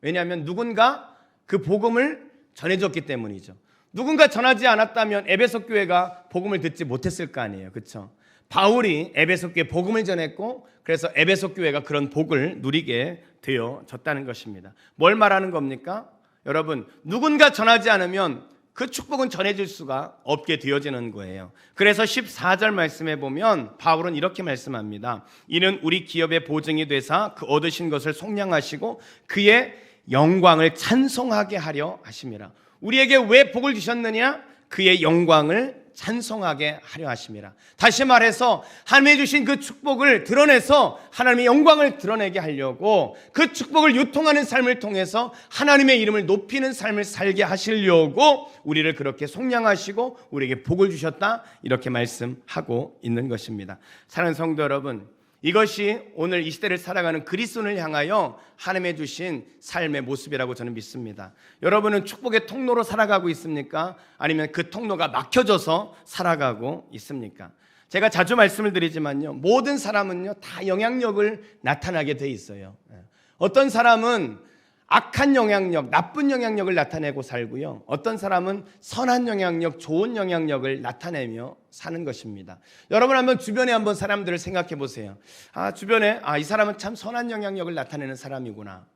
[SPEAKER 1] 왜냐하면 누군가 그 복음을 전해줬기 때문이죠. 누군가 전하지 않았다면 에베소 교회가 복음을 듣지 못했을 거 아니에요. 그렇죠? 바울이 에베소 교회에 복음을 전했고 그래서 에베소 교회가 그런 복을 누리게 되어졌다는 것입니다. 뭘 말하는 겁니까? 여러분, 누군가 전하지 않으면 그 축복은 전해질 수가 없게 되어지는 거예요. 그래서 14절 말씀에 보면 바울은 이렇게 말씀합니다. 이는 우리 기업의 보증이 되사 그 얻으신 것을 속량하시고 그의 영광을 찬송하게 하려 하심이라. 우리에게 왜 복을 주셨느냐? 그의 영광을 찬송하게 하려 하심이라. 다시 말해서 하나님이 주신 그 축복을 드러내서 하나님의 영광을 드러내게 하려고, 그 축복을 유통하는 삶을 통해서 하나님의 이름을 높이는 삶을 살게 하시려고 우리를 그렇게 속량하시고 우리에게 복을 주셨다, 이렇게 말씀하고 있는 것입니다. 사랑하는 성도 여러분, 이것이 오늘 이 시대를 살아가는 그리스도인을 향하여 하나님의 주신 삶의 모습이라고 저는 믿습니다. 여러분은 축복의 통로로 살아가고 있습니까? 아니면 그 통로가 막혀져서 살아가고 있습니까? 제가 자주 말씀을 드리지만요, 모든 사람은요 다 영향력을 나타나게 돼 있어요. 어떤 사람은 악한 영향력, 나쁜 영향력을 나타내고 살고요, 어떤 사람은 선한 영향력, 좋은 영향력을 나타내며 사는 것입니다. 여러분 한번 주변에 한번 사람들을 생각해 보세요. 주변에 이 사람은 참 선한 영향력을 나타내는 사람이구나,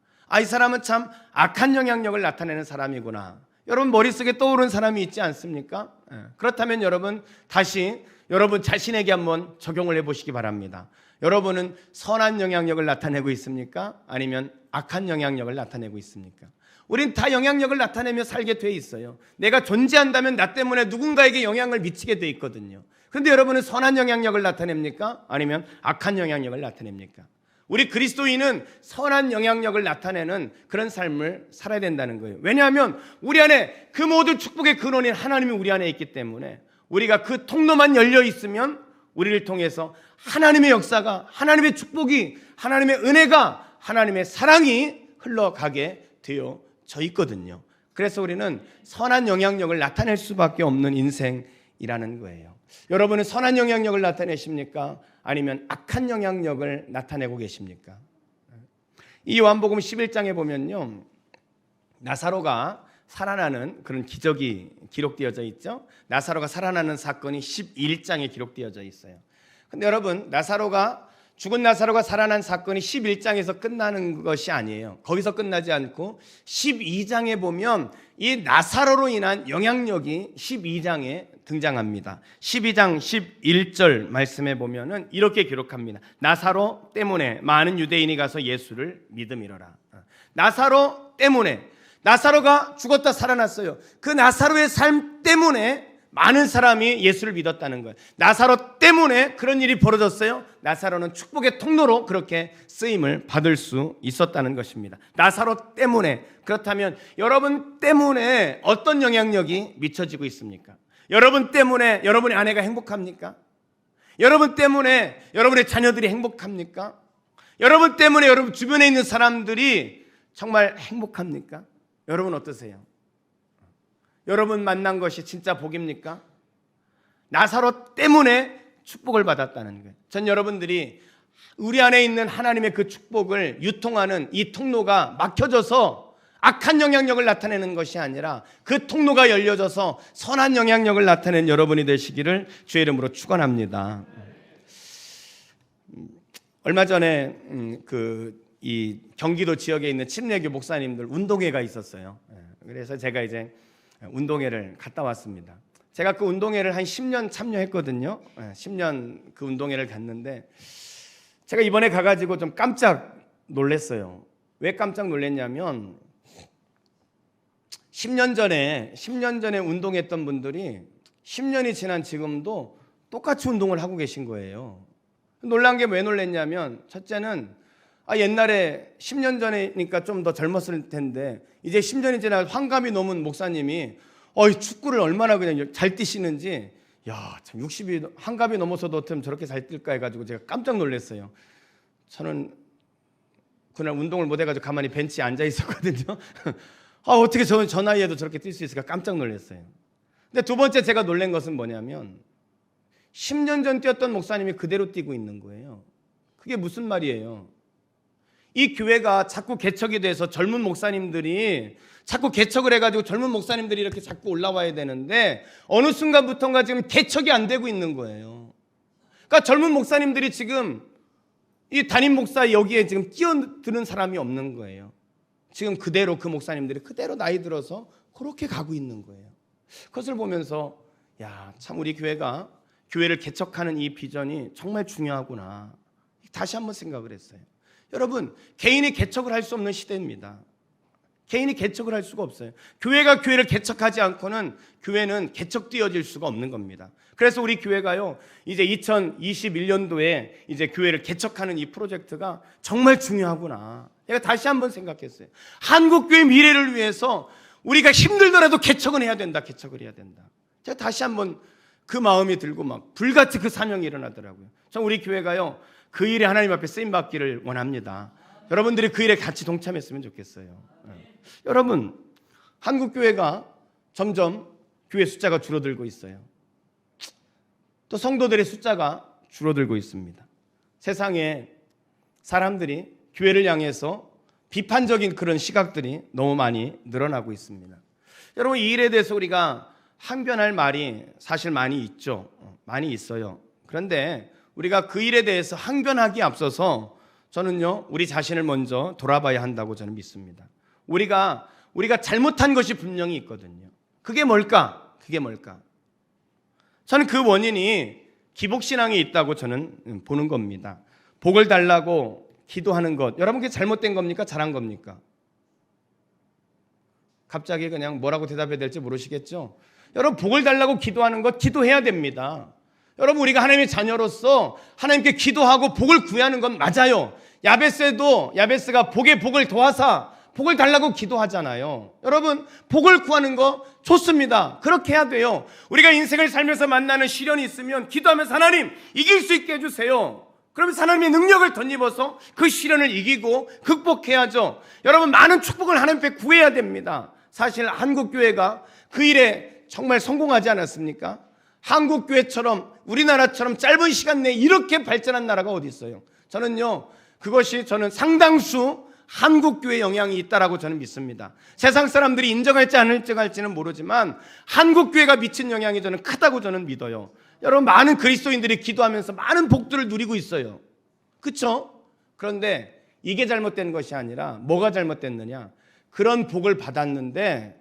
[SPEAKER 1] 이 사람은 참 악한 영향력을 나타내는 사람이구나. 여러분 머릿속에 떠오르는 사람이 있지 않습니까? 그렇다면 여러분 다시 여러분 자신에게 한번 적용을 해보시기 바랍니다. 여러분은 선한 영향력을 나타내고 있습니까? 아니면 악한 영향력을 나타내고 있습니까? 우린 다 영향력을 나타내며 살게 돼 있어요. 내가 존재한다면 나 때문에 누군가에게 영향을 미치게 돼 있거든요. 그런데 여러분은 선한 영향력을 나타냅니까? 아니면 악한 영향력을 나타냅니까? 우리 그리스도인은 선한 영향력을 나타내는 그런 삶을 살아야 된다는 거예요. 왜냐하면 우리 안에 그 모든 축복의 근원인 하나님이 우리 안에 있기 때문에, 우리가 그 통로만 열려 있으면 우리를 통해서 하나님의 역사가, 하나님의 축복이, 하나님의 은혜가, 하나님의 사랑이 흘러가게 되어져 있거든요. 그래서 우리는 선한 영향력을 나타낼 수밖에 없는 인생이라는 거예요. 여러분은 선한 영향력을 나타내십니까? 아니면 악한 영향력을 나타내고 계십니까? 이 요한복음 11장에 보면요, 나사로가 살아나는 그런 기적이 기록되어져 있죠. 나사로가 살아나는 사건이 11장에 기록되어져 있어요. 근데 여러분, 죽은 나사로가 살아난 사건이 11장에서 끝나는 것이 아니에요. 거기서 끝나지 않고 12장에 보면 이 나사로로 인한 영향력이 12장에 등장합니다. 12장 11절 말씀에 보면은 이렇게 기록합니다. 나사로 때문에 많은 유대인이 가서 예수를 믿음이로라. 나사로 때문에, 나사로가 죽었다 살아났어요. 그 나사로의 삶 때문에 많은 사람이 예수를 믿었다는 거예요. 나사로 때문에 그런 일이 벌어졌어요. 나사로는 축복의 통로로 그렇게 쓰임을 받을 수 있었다는 것입니다. 나사로 때문에. 그렇다면 여러분 때문에 어떤 영향력이 미쳐지고 있습니까? 여러분 때문에 여러분의 아내가 행복합니까? 여러분 때문에 여러분의 자녀들이 행복합니까? 여러분 때문에 여러분 주변에 있는 사람들이 정말 행복합니까? 여러분 어떠세요? 여러분 만난 것이 진짜 복입니까? 나사로 때문에 축복을 받았다는 거예요. 전 여러분들이 우리 안에 있는 하나님의 그 축복을 유통하는 이 통로가 막혀져서 악한 영향력을 나타내는 것이 아니라 그 통로가 열려져서 선한 영향력을 나타내는 여러분이 되시기를 주의 이름으로 축원합니다. 얼마 전에 이 경기도 지역에 있는 침례교 목사님들 운동회가 있었어요. 그래서 제가 이제 운동회를 갔다 왔습니다. 제가 그 운동회를 한 10년 참여했거든요. 10년 그 운동회를 갔는데 제가 이번에 가가지고 좀 깜짝 놀랐어요. 왜 깜짝 놀랐냐면 10년 전에 운동했던 분들이 10년이 지난 지금도 똑같이 운동을 하고 계신 거예요. 놀란 게 왜 놀랐냐면, 첫째는 옛날에 10년 전이니까 좀 더 젊었을 텐데 이제 10년이 지나 환갑이 넘은 목사님이 축구를 얼마나 그냥 잘 뛰시는지, 참 60이 환갑이 넘어서도 어떻게 저렇게 잘 뛸까 해가지고 제가 깜짝 놀랐어요. 저는 그날 운동을 못 해가지고 가만히 벤치에 앉아 있었거든요. 어떻게 저 나이에도 저렇게 뛸 수 있을까 깜짝 놀랐어요. 근데 두 번째 제가 놀란 것은 뭐냐면 10년 전 뛰었던 목사님이 그대로 뛰고 있는 거예요. 그게 무슨 말이에요? 이 교회가 자꾸 개척이 돼서 젊은 목사님들이 자꾸 개척을 해가지고 젊은 목사님들이 이렇게 자꾸 올라와야 되는데 어느 순간부터인가 지금 개척이 안 되고 있는 거예요. 그러니까 젊은 목사님들이 지금 이 담임 목사 여기에 지금 끼어드는 사람이 없는 거예요. 지금 그대로 그 목사님들이 그대로 나이 들어서 그렇게 가고 있는 거예요. 그것을 보면서 야, 참 우리 교회가 교회를 개척하는 이 비전이 정말 중요하구나. 다시 한번 생각을 했어요. 여러분, 개인이 개척을 할 수 없는 시대입니다. 개인이 개척을 할 수가 없어요. 교회가 교회를 개척하지 않고는 교회는 개척되어질 수가 없는 겁니다. 그래서 우리 교회가요, 이제 2021년도에 이제 교회를 개척하는 이 프로젝트가 정말 중요하구나. 내가 다시 한번 생각했어요. 한국교회 미래를 위해서 우리가 힘들더라도 개척은 해야 된다. 개척을 해야 된다. 제가 다시 한번 그 마음이 들고 막 불같이 그 사명이 일어나더라고요. 참 우리 교회가요, 그 일에 하나님 앞에 쓰임 받기를 원합니다. 여러분들이 그 일에 같이 동참했으면 좋겠어요. 여러분, 한국 교회가 점점 교회 숫자가 줄어들고 있어요. 또 성도들의 숫자가 줄어들고 있습니다. 세상에 사람들이 교회를 향해서 비판적인 그런 시각들이 너무 많이 늘어나고 있습니다. 여러분, 이 일에 대해서 우리가 항변할 말이 사실 많이 있죠. 많이 있어요. 그런데 우리가 그 일에 대해서 항변하기에 앞서서 저는요, 우리 자신을 먼저 돌아봐야 한다고 저는 믿습니다. 우리가 잘못한 것이 분명히 있거든요. 그게 뭘까? 저는 그 원인이 기복신앙에 있다고 저는 보는 겁니다. 복을 달라고 기도하는 것, 여러분 그게 잘못된 겁니까? 잘한 겁니까? 갑자기 그냥 뭐라고 대답해야 될지 모르시겠죠? 여러분, 복을 달라고 기도하는 것 기도해야 됩니다. 여러분, 우리가 하나님의 자녀로서 하나님께 기도하고 복을 구하는 건 맞아요. 야베스가 복에 복을 더하사 복을 달라고 기도하잖아요. 여러분, 복을 구하는 거 좋습니다. 그렇게 해야 돼요. 우리가 인생을 살면서 만나는 시련이 있으면 기도하면서 하나님 이길 수 있게 해주세요. 그러면서 하나님의 능력을 덧입어서 그 시련을 이기고 극복해야죠. 여러분, 많은 축복을 하나님 앞에 구해야 됩니다. 사실 한국교회가 그 일에 정말 성공하지 않았습니까? 한국교회처럼 우리나라처럼 짧은 시간 내에 이렇게 발전한 나라가 어디 있어요? 저는 상당수 한국교회 영향이 있다라고 저는 믿습니다. 세상 사람들이 인정할지 안 인정할지는 모르지만 한국교회가 미친 영향이 저는 크다고 저는 믿어요. 여러분, 많은 그리스도인들이 기도하면서 많은 복들을 누리고 있어요. 그렇죠? 그런데 이게 잘못된 것이 아니라 뭐가 잘못됐느냐? 그런 복을 받았는데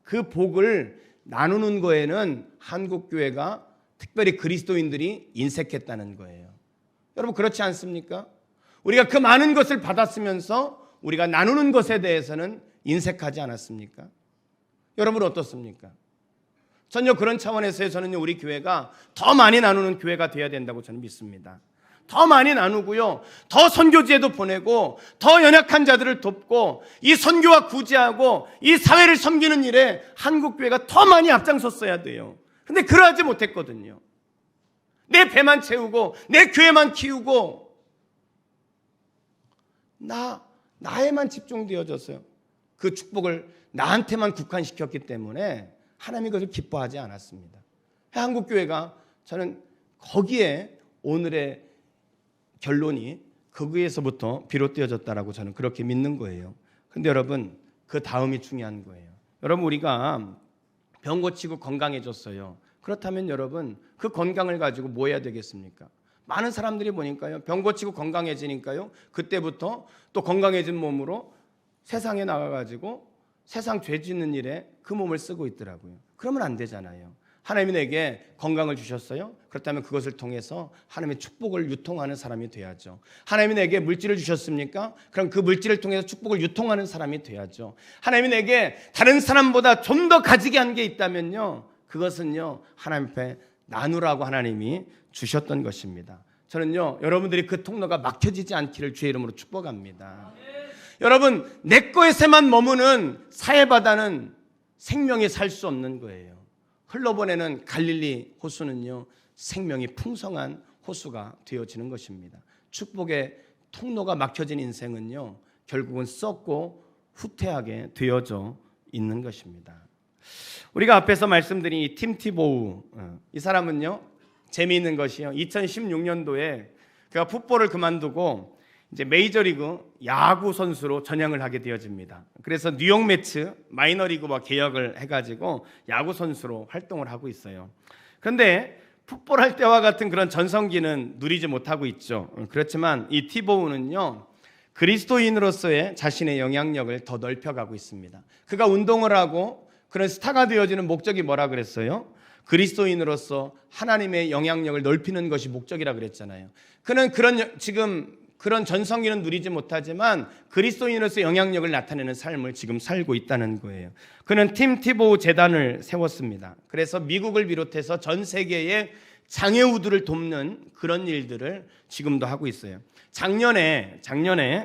[SPEAKER 1] 그 복을 나누는 거에는 한국교회가 특별히 그리스도인들이 인색했다는 거예요. 여러분, 그렇지 않습니까? 우리가 그 많은 것을 받았으면서 우리가 나누는 것에 대해서는 인색하지 않았습니까? 여러분 어떻습니까? 전혀 그런 차원에서요, 저는요, 우리 교회가 더 많이 나누는 교회가 되어야 된다고 저는 믿습니다. 더 많이 나누고요, 더 선교지에도 보내고 더 연약한 자들을 돕고 이 선교와 구제하고 이 사회를 섬기는 일에 한국교회가 더 많이 앞장섰어야 돼요. 근데 그러하지 못했거든요. 내 배만 채우고 내 교회만 키우고 나에만 집중되어졌어요. 그 축복을 나한테만 국한시켰기 때문에 하나님이 그것을 기뻐하지 않았습니다. 한국교회가 저는 거기에 오늘의 결론이 거기에서부터 비롯되어졌다라고 저는 그렇게 믿는 거예요. 근데 여러분, 그 다음이 중요한 거예요. 여러분, 우리가 병 고치고 건강해졌어요. 그렇다면 여러분, 그 건강을 가지고 뭐 해야 되겠습니까? 많은 사람들이 보니까요, 병 고치고 건강해지니까요, 그때부터 또 건강해진 몸으로 세상에 나가가지고 세상 죄 짓는 일에 그 몸을 쓰고 있더라고요. 그러면 안 되잖아요. 하나님이 내게 건강을 주셨어요? 그렇다면 그것을 통해서 하나님의 축복을 유통하는 사람이 돼야죠. 하나님이 내게 물질을 주셨습니까? 그럼 그 물질을 통해서 축복을 유통하는 사람이 돼야죠. 하나님이 내게 다른 사람보다 좀 더 가지게 한 게 있다면요, 그것은요, 하나님 앞에 나누라고 하나님이 주셨던 것입니다. 저는요, 여러분들이 그 통로가 막혀지지 않기를 주의 이름으로 축복합니다. 여러분, 내 것에만 머무는 사해바다는 생명이 살 수 없는 거예요. 흘러보내는 갈릴리 호수는요, 생명이 풍성한 호수가 되어지는 것입니다. 축복의 통로가 막혀진 인생은요, 결국은 썩고 후퇴하게 되어져 있는 것입니다. 우리가 앞에서 말씀드린 이 팀 티보우, 이 사람은요, 재미있는 것이요, 2016년도에 그가 풋볼을 그만두고 이제 메이저리그 야구 선수로 전향을 하게 되어집니다. 그래서 뉴욕 매츠 마이너리그와 계약을 해가지고 야구 선수로 활동을 하고 있어요. 그런데 풋볼할 때와 같은 그런 전성기는 누리지 못하고 있죠. 그렇지만 이 티보우는요, 그리스도인으로서의 자신의 영향력을 더 넓혀가고 있습니다. 그가 운동을 하고 그런 스타가 되어지는 목적이 뭐라 그랬어요? 그리스도인으로서 하나님의 영향력을 넓히는 것이 목적이라 그랬잖아요. 그는 그런 전성기는 누리지 못하지만 그리스도인으로서 영향력을 나타내는 삶을 지금 살고 있다는 거예요. 그는 팀 티보우 재단을 세웠습니다. 그래서 미국을 비롯해서 전 세계의 장애우들을 돕는 그런 일들을 지금도 하고 있어요. 작년에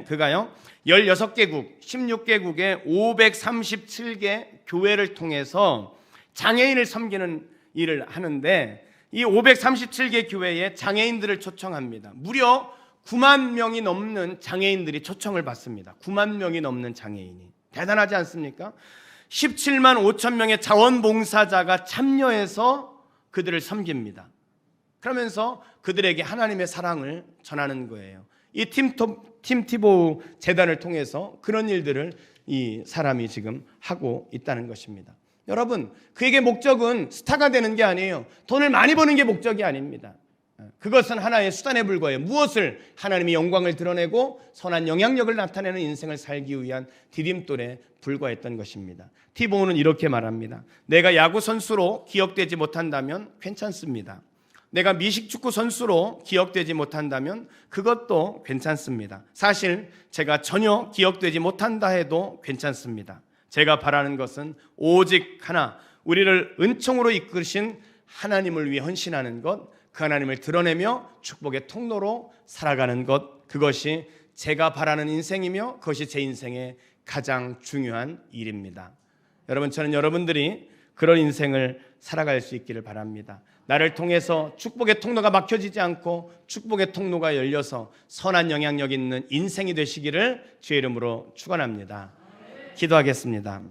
[SPEAKER 1] 그가요 16개국, 16개국의 537개 교회를 통해서 장애인을 섬기는 일을 하는데, 이 537개 교회에 장애인들을 초청합니다. 무려 9만 명이 넘는 장애인들이 초청을 받습니다. 9만 명이 넘는 장애인이. 대단하지 않습니까? 17만 5천 명의 자원봉사자가 참여해서 그들을 섬깁니다. 그러면서 그들에게 하나님의 사랑을 전하는 거예요. 이 팀 티보우 재단을 통해서 그런 일들을 이 사람이 지금 하고 있다는 것입니다. 여러분, 그에게 목적은 스타가 되는 게 아니에요. 돈을 많이 버는 게 목적이 아닙니다. 그것은 하나의 수단에 불과해요. 무엇을? 하나님의 영광을 드러내고 선한 영향력을 나타내는 인생을 살기 위한 디딤돌에 불과했던 것입니다. 티보우는 이렇게 말합니다. 내가 야구 선수로 기억되지 못한다면 괜찮습니다. 내가 미식축구 선수로 기억되지 못한다면 그것도 괜찮습니다. 사실 제가 전혀 기억되지 못한다 해도 괜찮습니다. 제가 바라는 것은 오직 하나, 우리를 은총으로 이끄신 하나님을 위해 헌신하는 것, 그 하나님을 드러내며 축복의 통로로 살아가는 것, 그것이 제가 바라는 인생이며 그것이 제 인생의 가장 중요한 일입니다. 여러분, 저는 여러분들이 그런 인생을 살아갈 수 있기를 바랍니다. 나를 통해서 축복의 통로가 막혀지지 않고 축복의 통로가 열려서 선한 영향력 있는 인생이 되시기를 주의 이름으로 축원합니다. 기도하겠습니다.